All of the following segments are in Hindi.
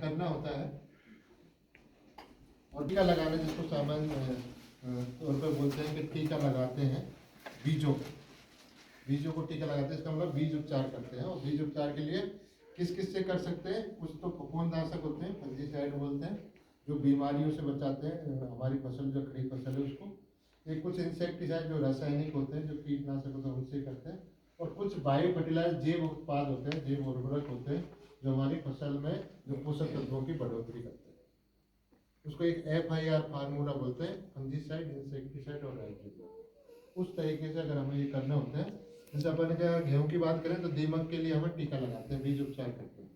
करना होता है। और टीका लगाना जिसको सामान्य तौर पर बोलते हैं कि टीका लगाते हैं बीजों को टीका लगाते हैं, इसका मतलब बीज उपचार करते हैं। और बीज उपचार के लिए किस किस से कर सकते हैं? कुछ तो फफूंदनाशक होते हैं, फंजीसाइड बोलते हैं, जो बीमारियों से बचाते हैं हमारी फसल, जो खड़ी फसल है उसको। एक कुछ इंसेक्टिसाइड जो रासायनिक होते हैं, जो कीटनाशक होते हैं, उनसे करते हैं। और कुछ बायो फर्टिलाइजर जैव उत्पाद होते हैं, जैव उर्वरक होते हैं, जो हमारी फसल में जो पोषक तत्वों की बढ़ोतरी करते हैं। उसको एक FIR फार्मूला बोलते हैं, फंजीसाइड, इंसेक्टिसाइड और राइजोबियम। उस तरीके से अगर हमें ये करना होता है, जैसे अपन क्या गेहूं की बात करें तो दीमक के लिए हमें टीका लगाते हैं, बीज उपचार करते हैं।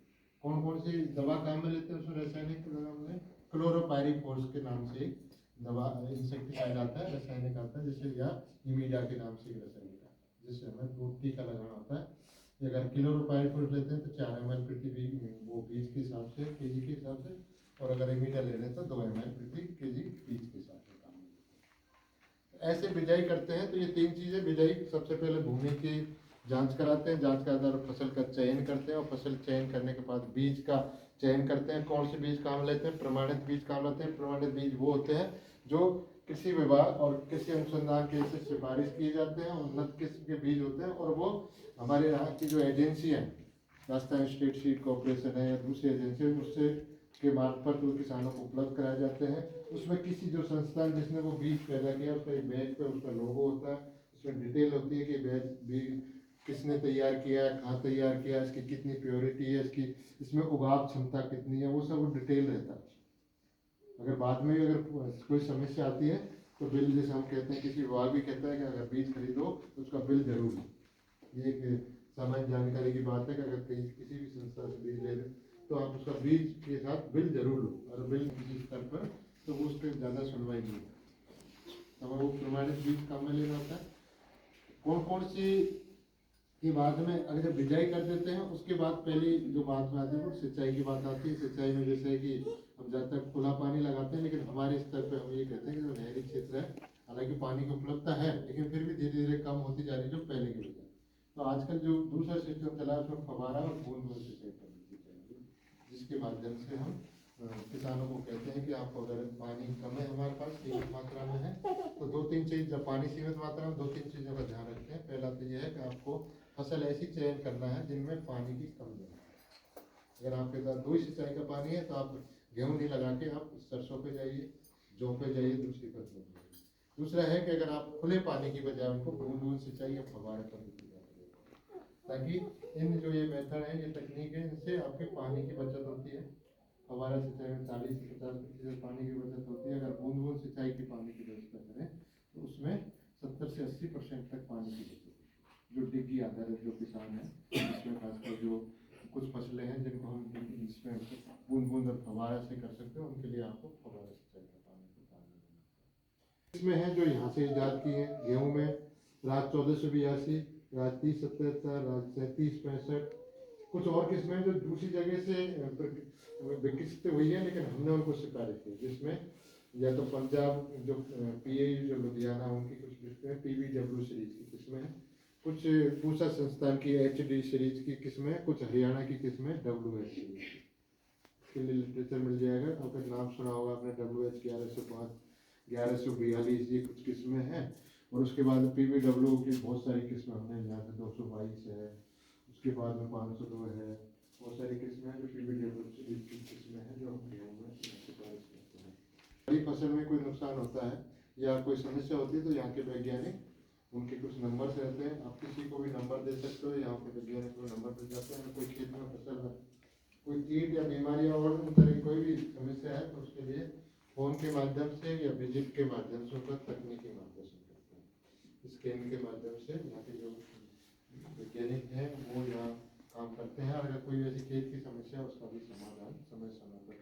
कौन कौन सी दवा काम में लेते हैं उसमें? रासायनिक नाम में क्लोरोपाइरीफोस के नाम से एक दवा इंसेक्टिसाइड आता है, रासायनिक आता है, जैसे या इमीडा के नाम से रासायनिक आता है, जिससे हमें टीका लगाना होता है। अगर क्लोरोपाइरीफोस लेते हैं तो 4 ml प्रति वो बीज के हिसाब से, केजी के हिसाब से, और अगर इमीडा ले लें तो 2 ml प्रति केजी बीज के हिसाब से काम में। ऐसे बिजाई करते हैं तो ये 3 चीज़ें। बिजाई सबसे पहले भूमि की जांच कराते हैं, जांच के आधार पर फसल का चयन करते हैं, और फसल चयन करने के बाद बीज का चयन करते हैं। कौन से बीज काम लेते हैं? प्रमाणित बीज काम लेते हैं। प्रमाणित बीज वो होते हैं जो कृषि विभाग और कृषि अनुसंधान के से सिफारिश किए जाते हैं, उन्नत किस्म के बीज होते हैं। और वो हमारे यहाँ की जो एजेंसी है, राजस्थान स्टेट सीड कॉर्पोरेशन है या दूसरी एजेंसी है, उससे के मार्फत वो किसानों को उपलब्ध कराए जाते हैं। उसमें किसी जो संस्थान जिसने वो बीज पैदा किया उसका एक बैच पे उसका लोगो होता है, उसमें डिटेल होती है कि बैच बीज किसने तैयार किया है, कहाँ तैयार किया है, इसकी कितनी प्योरिटी है, इसमें उगाव क्षमता कितनी है, वो सब डिटेल रहता है। अगर बाद में अगर कोई समस्या आती है तो बिल, जैसे हम कहते हैं, किसी विभाग भी कहता है कि अगर बीज खरीदो तो उसका बिल जरूर लो। ये एक सामान्य जानकारी की बात है कि अगर कहीं किसी भी संस्था से बीज ले लें तो आप उसका बीज के साथ बिल जरूर लो। और बिल किसी स्तर पर तो वो उस पर ज़्यादा सुनवाई नहीं होती, तो हमें वो प्रमाणित बीज काम में लेना होता है। कौन कौन सी के बाद में अगर जब बिजाई कर देते हैं उसके बाद पहली जो बात में आती है वो सिंचाई की बात आती है। सिंचाई में जैसे कि हम ज़्यादातर खुला पानी लगाते हैं, लेकिन हमारे स्तर पे हम ये कहते हैं कि जो नहरी क्षेत्र है, हालांकि पानी की उपलब्धता है लेकिन फिर भी धीरे धीरे कम होती जा रही है जो पहले की बजाय। तो आजकल जो दूसरा सिस्टम चला है उसमें फव्वारा और बूंद बूंद सिंचाई करनी चाहिए, जिसके माध्यम से हम किसानों को कहते हैं कि आप अगर पानी कम है हमारे पास, सीमित मात्रा में है, तो 2-3 चीज़, जब पानी सीमित मात्रा में 2-3 चीज़ों का ध्यान रखते हैं। पहला तो यह है कि आपको फसल ऐसी चयन करना है जिनमें पानी की कम जगह। अगर आपके पास 2 ही सिंचाई का पानी है तो आप गेहूँ नहीं लगा के आप सरसों पे जाइए, जौ पे जाइए, दूसरी फसलों पे जाइए। दूसरा है कि अगर आप खुले पानी की बजाय उनको बूंद बूंद सिंचाई या फव्वारे पद्धति करें, ताकि इन जो ये मेथड है, ये तकनीक है, इनसे आपके पानी की बचत होती है। फव्वारा सिंचाई में 40 से 50% पानी की बचत होती है। अगर बूंद बूंद सिंचाई के पानी की व्यवस्था करें तो उसमें 70 से 80% तक पानी की बचत होती है। जो डिग्गी आधारित जो किसान है, इसमें खासकर जो कुछ फसलें हैं जिनको हम इसमें बूंद बूंद और फव्वारा से कर सकते हैं, उनके लिए आपको फव्वारा सिंचाई का पानी को काम में लेना है। इसमें है जो यहाँ से ईजाद की है गेहूँ में, राज 1482, राज 3077, राज 3765, कुछ और किस्में जो दूसरी जगह से विकसित हुई है लेकिन हमने उनको सिफारिश की, जिसमें या तो पंजाब जो PA जो लुधियाना, उनकी कुछ किस्में PBW सीरीज की किस्में हैं, कुछ पूसा संस्थान की HD सीरीज की किस्में, कुछ हरियाणा की किस्में WH सीरीज की। इसके लिए लिटरेचर मिल जाएगा, अगर नाम सुना होगा आपने, WH 1105, 1142, ये कुछ किस्में हैं। और उसके बाद PBW की बहुत सारी किस्में हमने यहाँ पे 222 है, उसके बाद में 502 है, बहुत सारी किस्में हैं जो PBW सीरीज की किस्में हैं जो हम गेहूँ में सिफारिश करते हैं। बड़ी फसल में कोई नुकसान होता है या कोई समस्या होती है तो यहाँ के वैज्ञानिक, उनके कुछ नंबर्स रहते हैं, आप किसी को भी नंबर दे सकते हो, यहाँ के वैज्ञानिक को नंबर दे जाते हैं। कोई खेत में फसल में कोई कीट या बीमारी और उन तरह की कोई भी समस्या है तो उसके लिए फोन के माध्यम से या विजिट के माध्यम से उनका तकनीकी मार्गदर्शन करते हैं। स्कैन के माध्यम से यहाँ के जो वैज्ञानिक हैं वो यहाँ काम करते हैं। अगर कोई ऐसी खेत की समस्या है उसका भी समाधान समय समय पर